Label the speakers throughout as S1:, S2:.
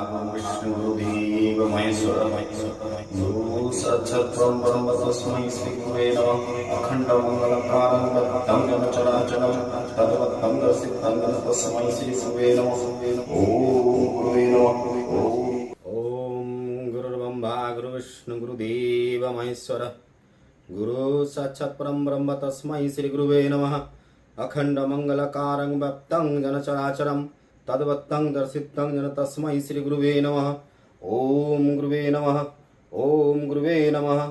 S1: विष्णुदेव महेश्वर गुरु साक्षात् परब्रह्म तस्मै श्री गुरुवे नमः। अखण्डमङ्गलकारं वक्तं जगच्चराचरं तद्वत्तं दर्शितं तस्मै श्री गुरुवे नमः। ओम गुरुवे नमः। ओम गुरुर्ब्रह्मा गुरुविष्णु गुरुदेव महेश्वर गुरु साक्षात् परब्रह्म तस्मै श्री गुरुवे नमः। अखण्डमङ्गलकारं वक्तं जनचराचरं तद्वत्तं दर्शितं जन तस्मै श्री गुरुवे नमः। ओम गुरुवे नमः। ओम गुरुवे नमः।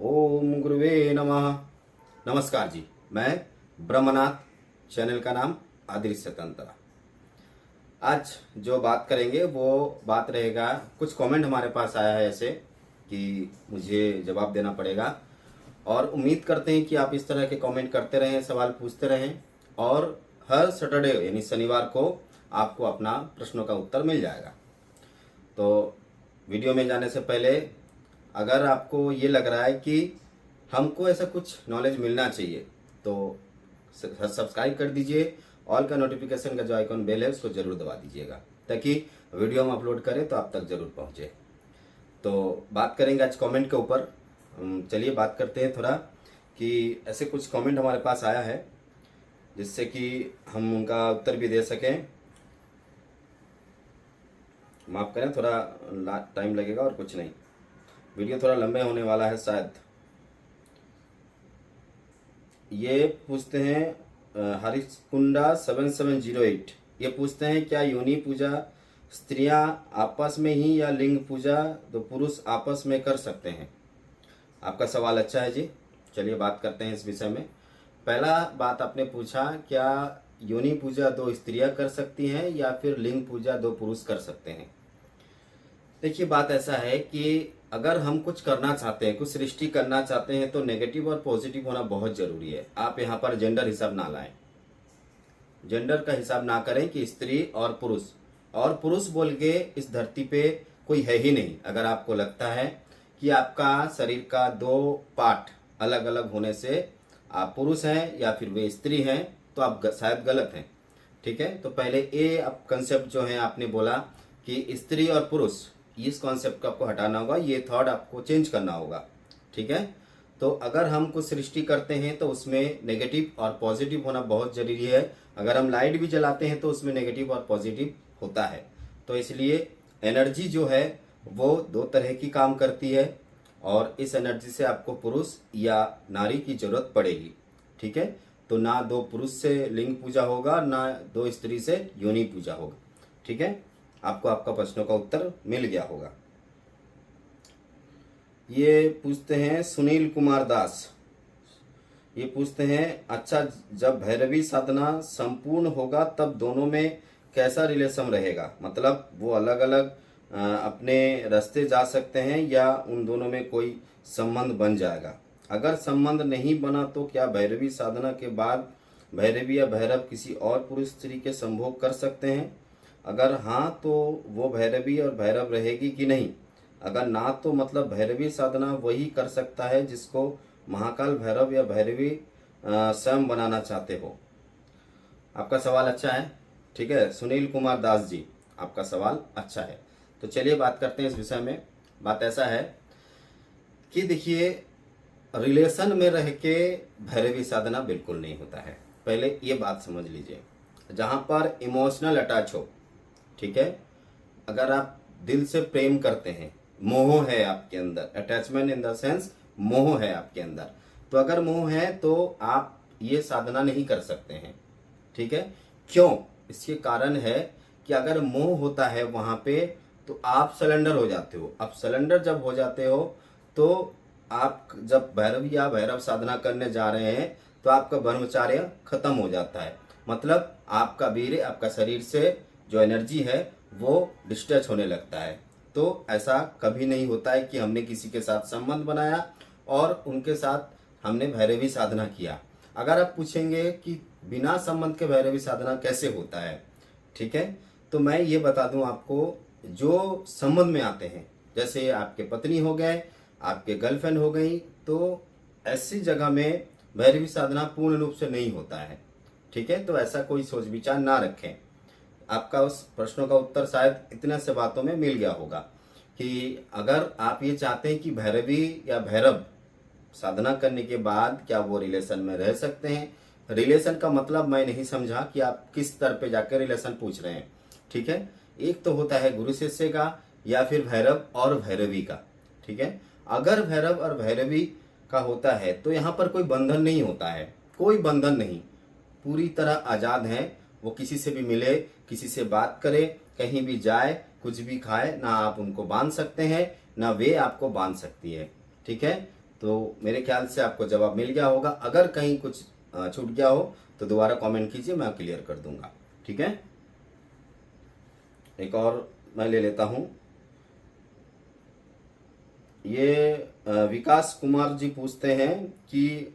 S1: ओम गुरुवे नमः। नमस्कार जी, मैं ब्रह्मनाथ, चैनल का नाम अदृश्य तंत्र। आज जो बात करेंगे वो बात रहेगा, कुछ कमेंट हमारे पास आया है ऐसे कि मुझे जवाब देना पड़ेगा, और उम्मीद करते हैं कि आप इस तरह के कमेंट करते रहें, सवाल पूछते रहें, और हर सैटरडे यानी शनिवार को आपको अपना प्रश्नों का उत्तर मिल जाएगा। तो वीडियो में जाने से पहले अगर आपको ये लग रहा है कि हमको ऐसा कुछ नॉलेज मिलना चाहिए तो सब्सक्राइब कर दीजिए। ऑल का नोटिफिकेशन का जो आइकॉन बेल है उसको जरूर दबा दीजिएगा, ताकि वीडियो हम अपलोड करें तो आप तक जरूर पहुंचे। तो बात करेंगे आज कमेंट के ऊपर। चलिए बात करते हैं थोड़ा कि ऐसे कुछ कमेंट हमारे पास आया है जिससे कि हम उनका उत्तर भी दे सकें। माफ़ करें, थोड़ा टाइम लगेगा और कुछ नहीं, वीडियो थोड़ा लंबे होने वाला है शायद। ये पूछते हैं हरिकुंडा 7708, ये पूछते हैं क्या योनि पूजा स्त्रियां आपस में ही या लिंग पूजा दो पुरुष आपस में कर सकते हैं? आपका सवाल अच्छा है जी, चलिए बात करते हैं इस विषय में। पहला बात आपने पूछा, क्या योनि पूजा दो स्त्रियां कर सकती हैं या फिर लिंग पूजा दो पुरुष कर सकते हैं? देखिए, बात ऐसा है कि अगर हम कुछ करना चाहते हैं, कुछ सृष्टि करना चाहते हैं, तो नेगेटिव और पॉजिटिव होना बहुत जरूरी है। आप यहाँ पर जेंडर हिसाब ना लाएं, जेंडर का हिसाब ना करें कि स्त्री और पुरुष बोल के इस धरती पे कोई है ही नहीं। अगर आपको लगता है कि आपका शरीर का दो पार्ट अलग अलग होने से आप पुरुष हैं या फिर वे स्त्री हैं, तो आप शायद गलत हैं। ठीक है, तो पहले ये आप कंसेप्ट जो है आपने बोला कि स्त्री और पुरुष, इस कॉन्सेप्ट को आपको हटाना होगा, ये थॉट आपको चेंज करना होगा। ठीक है, तो अगर हम कुछ सृष्टि करते हैं तो उसमें नेगेटिव और पॉजिटिव होना बहुत जरूरी है। अगर हम लाइट भी जलाते हैं तो उसमें नेगेटिव और पॉजिटिव होता है। तो इसलिए एनर्जी जो है वो दो तरह की काम करती है, और इस एनर्जी से आपको पुरुष या नारी की जरूरत पड़ेगी। ठीक है, तो ना दो पुरुष से लिंग पूजा होगा, ना दो स्त्री से योनि पूजा होगा। ठीक है, आपको आपका प्रश्नों का उत्तर मिल गया होगा। ये पूछते हैं सुनील कुमार दास, ये पूछते हैं अच्छा, जब भैरवी साधना संपूर्ण होगा तब दोनों में कैसा रिलेशन रहेगा? मतलब वो अलग अलग अपने रास्ते जा सकते हैं या उन दोनों में कोई संबंध बन जाएगा? अगर संबंध नहीं बना तो क्या भैरवी साधना के बाद भैरवी या भैरव किसी और पुरुष स्त्री के संभोग कर सकते हैं? अगर हाँ तो वो भैरवी और भैरव रहेगी कि नहीं? अगर ना तो मतलब भैरवी साधना वही कर सकता है जिसको महाकाल भैरव या भैरवी स्वयं बनाना चाहते हो। आपका सवाल अच्छा है। ठीक है सुनील कुमार दास जी, आपका सवाल अच्छा है। तो चलिए बात करते हैं इस विषय में। बात ऐसा है कि देखिए, रिलेशन में रह के भैरवी साधना बिल्कुल नहीं होता है। पहले ये बात समझ लीजिए, जहां पर इमोशनल अटैच हो, ठीक है, अगर आप दिल से प्रेम करते हैं, मोह है आपके अंदर, अटैचमेंट इन द सेंस मोह है आपके अंदर, तो अगर मोह है तो आप ये साधना नहीं कर सकते हैं। ठीक है, क्यों? इसके कारण है कि अगर मोह होता है वहां पे तो आप सरेंडर हो जाते हो। अब सरेंडर जब हो जाते हो तो आप जब भैरव या भैरव साधना करने जा रहे हैं तो आपका ब्रह्मचार्य खत्म हो जाता है। मतलब आपका वीर्य, आपका शरीर से जो एनर्जी है वो डिस्टैच होने लगता है। तो ऐसा कभी नहीं होता है कि हमने किसी के साथ संबंध बनाया और उनके साथ हमने भैरवी साधना किया। अगर आप पूछेंगे कि बिना संबंध के भैरवी साधना कैसे होता है, ठीक है, तो मैं ये बता दूं आपको, जो संबंध में आते हैं, जैसे आपके पत्नी हो गए, आपके गर्लफ्रेंड हो गई, तो ऐसी जगह में भैरवी साधना पूर्ण रूप से नहीं होता है। ठीक है, तो ऐसा कोई सोच विचार ना रखें। आपका उस प्रश्नों का उत्तर शायद इतने से बातों में मिल गया होगा कि अगर आप ये चाहते हैं कि भैरवी या भैरव साधना करने के बाद क्या वो रिलेशन में रह सकते हैं। रिलेशन का मतलब मैं नहीं समझा कि आप किस स्तर पे जाकर रिलेशन पूछ रहे हैं, ठीक है। एक तो होता है गुरु शिष्य का या फिर भैरव और भैरवी का, ठीक है। अगर भैरव और भैरवी का होता है तो यहाँ पर कोई बंधन नहीं होता है, कोई बंधन नहीं, पूरी तरह आजाद हैं। वो किसी से भी मिले, किसी से बात करे, कहीं भी जाए, कुछ भी खाए, ना आप उनको बांध सकते हैं ना वे आपको बांध सकती है, ठीक है। तो मेरे ख्याल से आपको जवाब मिल गया होगा। अगर कहीं कुछ छूट गया हो तो दोबारा कमेंट कीजिए, मैं क्लियर कर दूंगा, ठीक है। एक और मैं ले लेता हूं। ये विकास कुमार जी पूछते हैं कि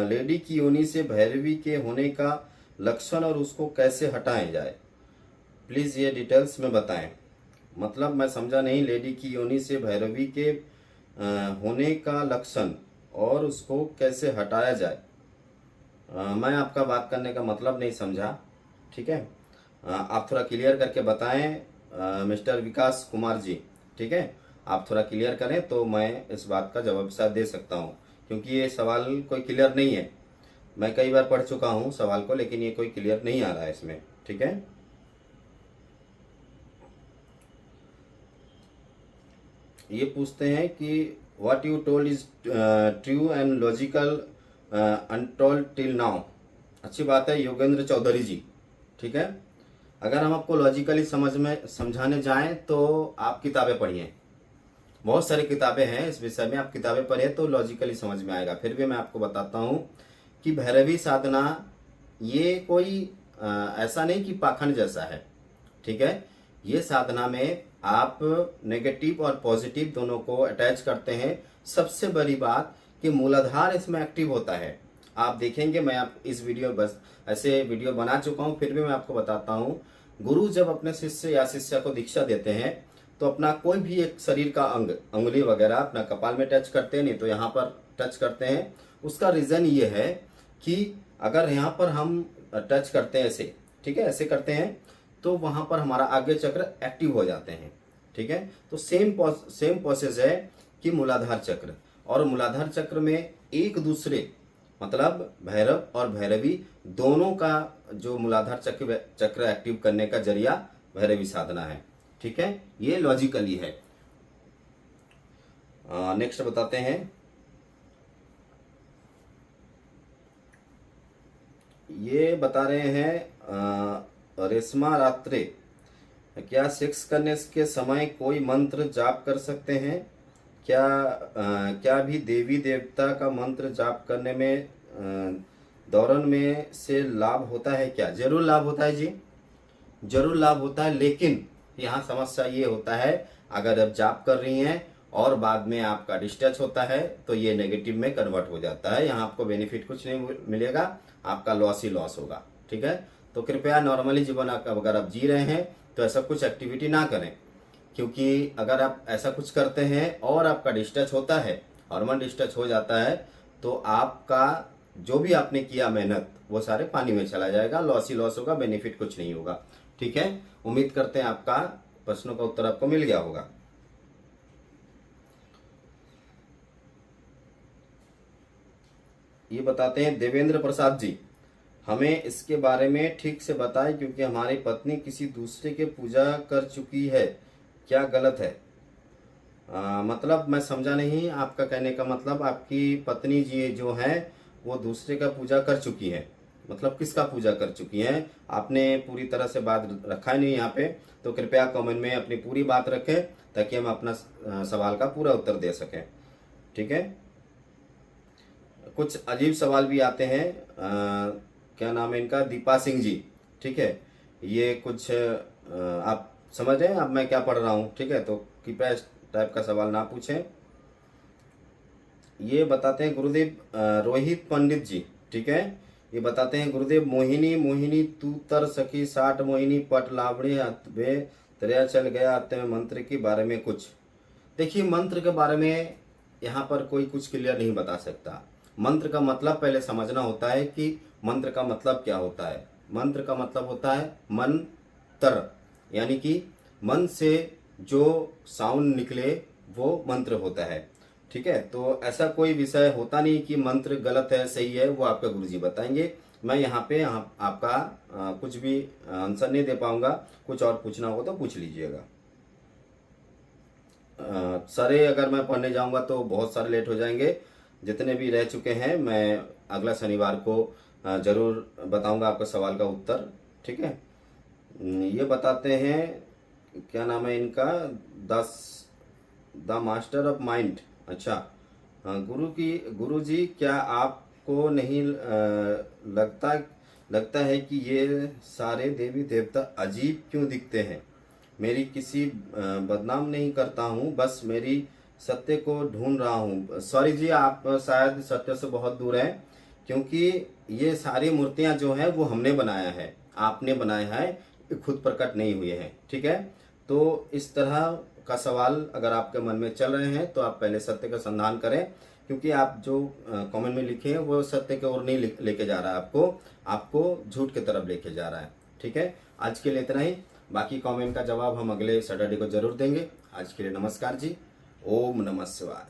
S1: लेडी की योनि से भैरवी के होने का लक्षण और उसको कैसे हटाया जाए, प्लीज ये डिटेल्स में बताएं। मतलब मैं समझा नहीं, लेडी की योनि से भैरवी के होने का लक्षण और उसको कैसे हटाया जाए। मैं आपका बात करने का मतलब नहीं समझा, ठीक है। आप थोड़ा क्लियर करके बताएं मिस्टर विकास कुमार जी, ठीक है। आप थोड़ा क्लियर करें तो मैं इस बात का जवाब शायद दे सकता हूं, क्योंकि ये सवाल कोई क्लियर नहीं है। मैं कई बार पढ़ चुका हूं सवाल को, लेकिन ये कोई क्लियर नहीं आ रहा है इसमें, ठीक है। ये पूछते हैं कि what you told is true and logical untold till now. अच्छी बात है योगेंद्र चौधरी जी, ठीक है। अगर हम आपको लॉजिकली समझाने जाएं तो आप किताबें पढ़िए, बहुत सारी किताबें हैं इस विषय में, आप किताबें पढ़िए तो लॉजिकली समझ में आएगा। फिर भी मैं आपको बताता हूं कि भैरवी साधना ये कोई ऐसा नहीं कि पाखंड जैसा है, ठीक है। ये साधना में आप नेगेटिव और पॉजिटिव दोनों को अटैच करते हैं। सबसे बड़ी बात कि मूलाधार इसमें एक्टिव होता है। आप देखेंगे, मैं आप इस वीडियो बस ऐसे वीडियो बना चुका हूं, फिर भी मैं आपको बताता हूं। गुरु जब अपने शिष्य या शिष्या को दीक्षा देते हैं तो अपना कोई भी एक शरीर का अंग, अंगुली वगैरह अपना कपाल में टच करते हैं, नहीं तो यहाँ पर टच करते हैं। उसका रीजन ये है कि अगर यहाँ पर हम टच करते हैं ऐसे, ठीक है, ऐसे करते हैं तो वहां पर हमारा आगे चक्र एक्टिव हो जाते हैं, ठीक है। तो सेम प्रोसेस है कि मूलाधार चक्र और मूलाधार चक्र में एक दूसरे, मतलब भैरव और भैरवी दोनों का जो मूलाधार चक्र एक्टिव करने का जरिया भैरवी साधना है, ठीक है। ये लॉजिकली है। नेक्स्ट बताते हैं। ये बता रहे हैं रेशमा रात्रे, क्या सेक्स करने के समय कोई मंत्र जाप कर सकते हैं? क्या भी देवी देवता का मंत्र जाप करने में दौरान में से लाभ होता है क्या? जरूर लाभ होता है जी, जरूर लाभ होता है। लेकिन यहाँ समस्या ये होता है, अगर आप जाप कर रही हैं और बाद में आपका डिस्चार्ज होता है तो ये नेगेटिव में कन्वर्ट हो जाता है। यहाँ आपको बेनिफिट कुछ नहीं मिलेगा, आपका लॉस ही लॉस होगा, ठीक है। तो कृपया नॉर्मली जीवन अगर आप जी रहे हैं तो ऐसा कुछ एक्टिविटी ना करें, क्योंकि अगर आप ऐसा कुछ करते हैं और आपका डिस्चार्ज होता है, हार्मोन डिस्चार्ज हो जाता है, तो आपका जो भी आपने किया मेहनत वो सारे पानी में चला जाएगा, लॉस ही लॉस होगा, बेनिफिट कुछ नहीं होगा, ठीक है। उम्मीद करते हैं आपका प्रश्नों का उत्तर आपको मिल गया होगा। ये बताते हैं देवेंद्र प्रसाद जी, हमें इसके बारे में ठीक से बताएं, क्योंकि हमारी पत्नी किसी दूसरे के पूजा कर चुकी है, क्या गलत है? मतलब मैं समझा नहीं आपका कहने का मतलब। आपकी पत्नी जी जो है वो दूसरे का पूजा कर चुकी है, मतलब किसका पूजा कर चुकी हैं? आपने पूरी तरह से बात रखा ही नहीं यहाँ पे, तो कृपया कमेंट में अपनी पूरी बात रखें ताकि हम अपना सवाल का पूरा उत्तर दे सकें, ठीक है। कुछ अजीब सवाल भी आते हैं। क्या नाम है इनका? दीपा सिंह जी, ठीक है। ये कुछ आप समझ रहे हैं अब मैं क्या पढ़ रहा हूँ, ठीक है। तो कृपया इस टाइप का सवाल ना पूछें। ये बताते हैं गुरुदेव रोहित पंडित जी, ठीक है। ये बताते हैं गुरुदेव मोहिनी मोहिनी तू तर सकी 60 मोहिनी पट लावड़ी वे तरया चल गया आते में मंत्र के बारे में कुछ। देखिए मंत्र के बारे में यहाँ पर कोई कुछ क्लियर नहीं बता सकता। मंत्र का मतलब पहले समझना होता है कि मंत्र का मतलब क्या होता है। मंत्र का मतलब होता है मन तर, यानी कि मन से जो साउंड निकले वो मंत्र होता है। ठीक है, तो ऐसा कोई विषय होता नहीं कि मंत्र गलत है सही है, वो आपका गुरुजी बताएंगे। मैं यहाँ पे आपका कुछ भी आंसर नहीं दे पाऊंगा। कुछ और पूछना होगा तो पूछ लीजिएगा। सारे अगर मैं पढ़ने जाऊंगा तो बहुत सारे लेट हो जाएंगे। जितने भी रह चुके हैं मैं अगला शनिवार को जरूर बताऊंगा आपका सवाल का उत्तर। ठीक है, ये बताते हैं क्या नाम है इनका, द मास्टर ऑफ माइंड। अच्छा, गुरु जी क्या आपको नहीं लगता है कि ये सारे देवी देवता अजीब क्यों दिखते हैं? मेरी किसी बदनाम नहीं करता हूँ, बस मेरी सत्य को ढूंढ रहा हूँ। सॉरी जी, आप शायद सत्य से बहुत दूर हैं, क्योंकि ये सारी मूर्तियां जो हैं वो हमने बनाया है, आपने बनाया है, ये खुद प्रकट नहीं हुए हैं। ठीक है, तो इस तरह का सवाल अगर आपके मन में चल रहे हैं तो आप पहले सत्य का संधान करें, क्योंकि आप जो कमेंट में लिखे हैं वो सत्य की ओर नहीं लेके जा रहा है, आपको झूठ की तरफ लेके जा रहा है। ठीक है, आज के लिए इतना ही। बाकी कमेंट का जवाब हम अगले सैटरडे को जरूर देंगे। आज के लिए नमस्कार जी। ओम नमः शिवाय।